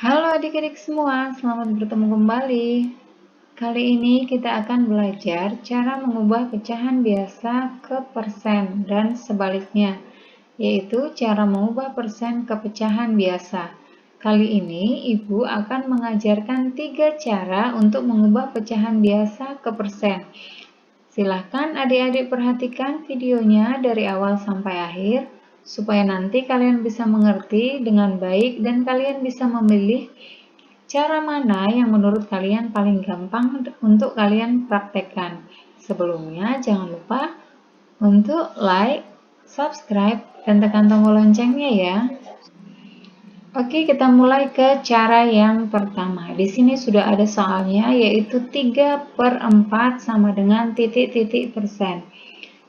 Halo adik-adik semua, selamat bertemu kembali. Kali ini kita akan belajar cara mengubah pecahan biasa ke persen dan sebaliknya, yaitu cara mengubah persen ke pecahan biasa. Kali ini Ibu akan mengajarkan 3 cara untuk mengubah pecahan biasa ke persen. Silahkan adik-adik perhatikan videonya dari awal sampai akhir, supaya nanti kalian bisa mengerti dengan baik dan kalian bisa memilih cara mana yang menurut kalian paling gampang untuk kalian praktekkan. Sebelumnya jangan lupa untuk like, subscribe, dan tekan tombol loncengnya ya. Oke, kita mulai ke cara yang pertama. Di sini sudah ada soalnya, yaitu 3/4 sama dengan titik-titik persen.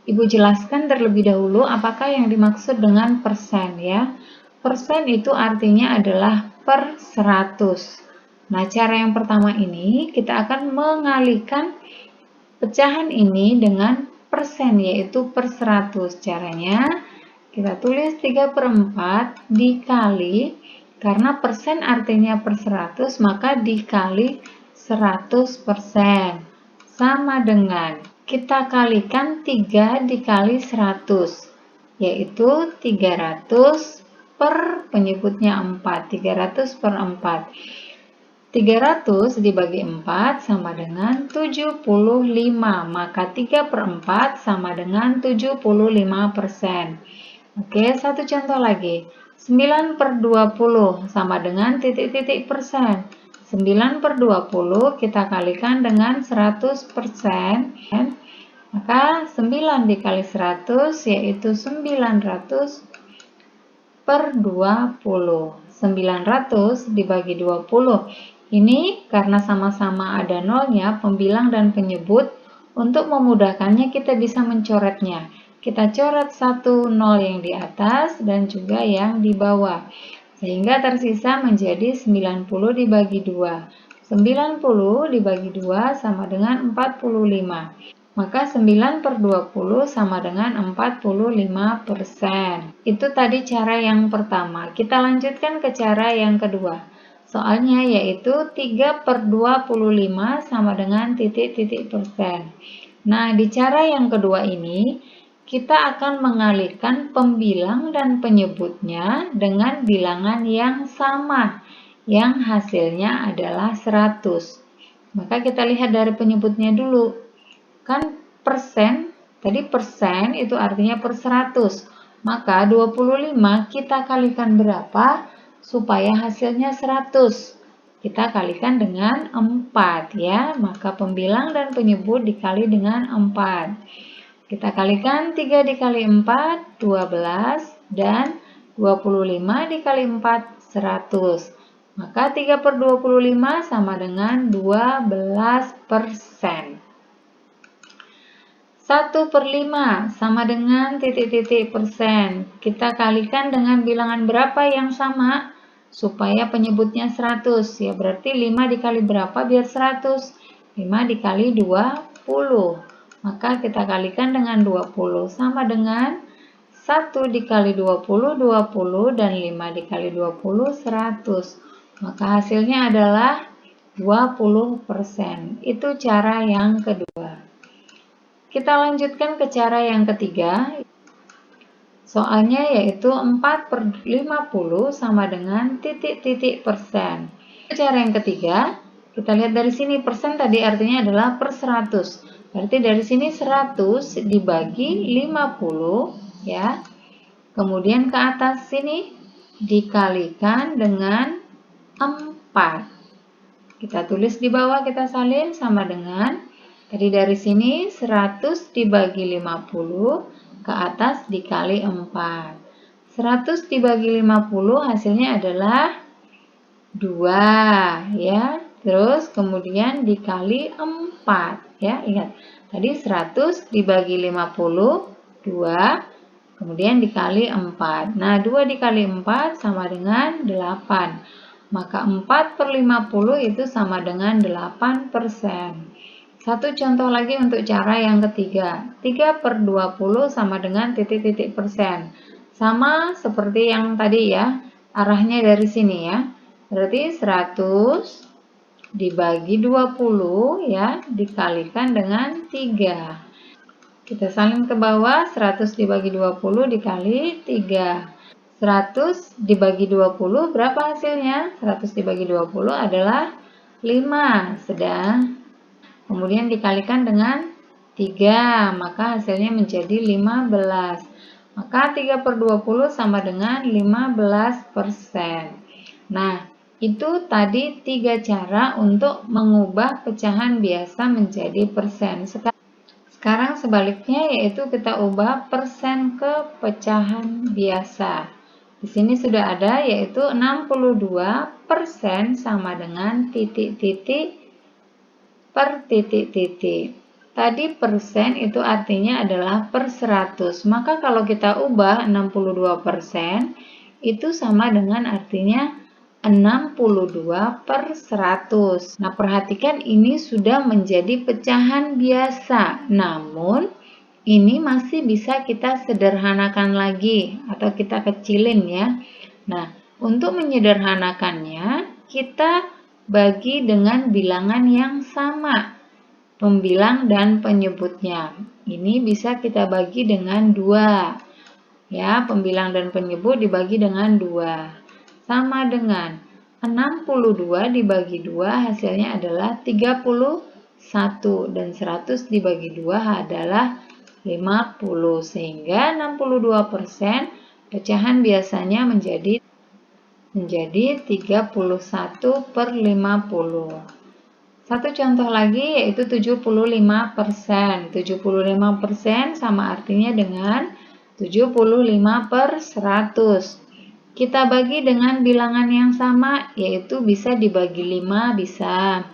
Ibu jelaskan terlebih dahulu apakah yang dimaksud dengan persen ya. Persen itu artinya adalah per 100. Nah, cara yang pertama ini kita akan mengalihkan pecahan ini dengan persen, yaitu per 100. Caranya kita tulis 3/4 dikali, karena persen artinya per 100, maka dikali 100%. Sama dengan, kita kalikan 3 dikali 100, yaitu 300 per penyebutnya 4. 300 per 4. 300 dibagi 4 sama dengan 75, maka 3/4 sama dengan 75%. Oke, satu contoh lagi. 9/20 sama dengan titik-titik persen. 9/20 kita kalikan dengan 100%, maka 9 dikali 100 yaitu 900 per 20. 900 dibagi 20. Ini karena sama-sama ada nolnya, pembilang dan penyebut, untuk memudahkannya kita bisa mencoretnya. Kita coret satu nol yang di atas dan juga yang di bawah, sehingga tersisa menjadi 90 dibagi 2. 90 dibagi 2 sama dengan 45. Maka 9/20 sama dengan 45%. Itu tadi cara yang pertama. Kita lanjutkan ke cara yang kedua. Soalnya yaitu 3/25 sama dengan titik-titik persen. Nah, di cara yang kedua ini, kita akan mengalihkan pembilang dan penyebutnya dengan bilangan yang sama, yang hasilnya adalah 100. Maka kita lihat dari penyebutnya dulu. Kan persen, tadi persen itu artinya per 100. Maka 25 kita kalikan berapa supaya hasilnya 100? Kita kalikan dengan 4 ya. Maka pembilang dan penyebut dikali dengan 4. Kita kalikan 3 dikali 4, 12, dan 25 dikali 4, 100. Maka 3/25 sama dengan 12%. 1/5 sama dengan titik-titik persen. Kita kalikan dengan bilangan berapa yang sama supaya penyebutnya 100. Ya, berarti 5 dikali berapa biar 100? 5 dikali 20. Maka kita kalikan dengan 20 sama dengan 1 dikali 20, 20, dan 5 dikali 20, 100. Maka hasilnya adalah 20%. Itu cara yang kedua. Kita lanjutkan ke cara yang ketiga. Soalnya yaitu 4/50 sama dengan titik-titik persen. Cara yang ketiga, kita lihat dari sini, persen tadi artinya adalah per 100. Berarti dari sini 100 dibagi 50 ya. Kemudian ke atas sini dikalikan dengan 4. Kita tulis di bawah, kita salin sama dengan, tadi dari sini 100 dibagi 50, ke atas dikali 4. 100 dibagi 50 hasilnya adalah 2 ya. Terus kemudian dikali 4 ya. Ingat, tadi 100 dibagi 50, 2, kemudian dikali 4. Nah, 2 dikali 4 sama dengan 8. Maka 4/50 itu sama dengan 8%. Satu contoh lagi untuk cara yang ketiga. 3/20 sama dengan titik-titik persen. Sama seperti yang tadi ya, arahnya dari sini ya. Berarti 100 dibagi 20 ya, dikalikan dengan 3. Kita salin ke bawah, 100 dibagi 20 dikali 3. 100 dibagi 20 berapa hasilnya? 100 dibagi 20 adalah 5. Sedang kemudian dikalikan dengan 3, maka hasilnya menjadi 15. Maka 3/20 sama dengan 15%. Nah, itu tadi 3 cara untuk mengubah pecahan biasa menjadi persen. Sekarang sebaliknya, yaitu kita ubah persen ke pecahan biasa. Di sini sudah ada, yaitu 62% sama dengan titik-titik per titik-titik. Tadi persen itu artinya adalah per 100. Maka kalau kita ubah 62%, itu sama dengan artinya 62/100. Nah, perhatikan ini sudah menjadi pecahan biasa. Namun, ini masih bisa kita sederhanakan lagi atau kita kecilin ya. Nah, untuk menyederhanakannya, kita bagi dengan bilangan yang sama, pembilang dan penyebutnya. Ini bisa kita bagi dengan 2. Ya, pembilang dan penyebut dibagi dengan 2. Sama dengan 62 dibagi 2 hasilnya adalah 31 dan 100 dibagi 2 adalah 50, sehingga 62% pecahan biasanya menjadi 31/50. Satu contoh lagi yaitu 75%. 75% sama artinya dengan 75/100. Kita bagi dengan bilangan yang sama, yaitu bisa dibagi 5 bisa.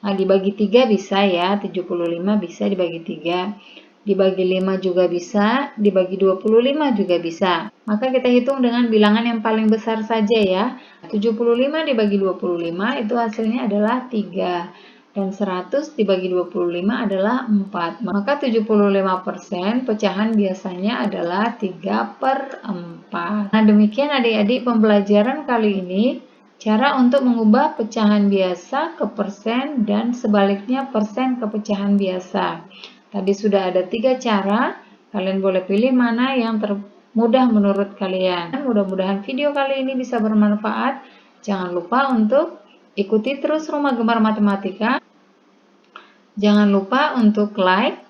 Nah, dibagi 3 bisa ya, 75 bisa dibagi 3. Dibagi 5 juga bisa, dibagi 25 juga bisa. Maka kita hitung dengan bilangan yang paling besar saja ya. 75 dibagi 25 itu hasilnya adalah 3. Dan 100 dibagi 25 adalah 4. Maka 75% pecahan biasanya adalah 3/4. Nah, demikian adik-adik pembelajaran kali ini. Cara untuk mengubah pecahan biasa ke persen dan sebaliknya persen ke pecahan biasa. Tadi sudah ada 3 cara. Kalian boleh pilih mana yang termudah menurut kalian. Mudah-mudahan video kali ini bisa bermanfaat. Jangan lupa untuk ikuti terus Rumah Gemar Matematika. Jangan lupa untuk like,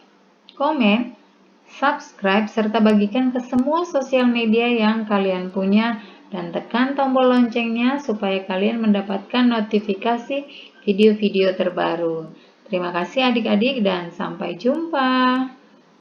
komen, subscribe, serta bagikan ke semua sosial media yang kalian punya. Dan tekan tombol loncengnya supaya kalian mendapatkan notifikasi video-video terbaru. Terima kasih adik-adik dan sampai jumpa.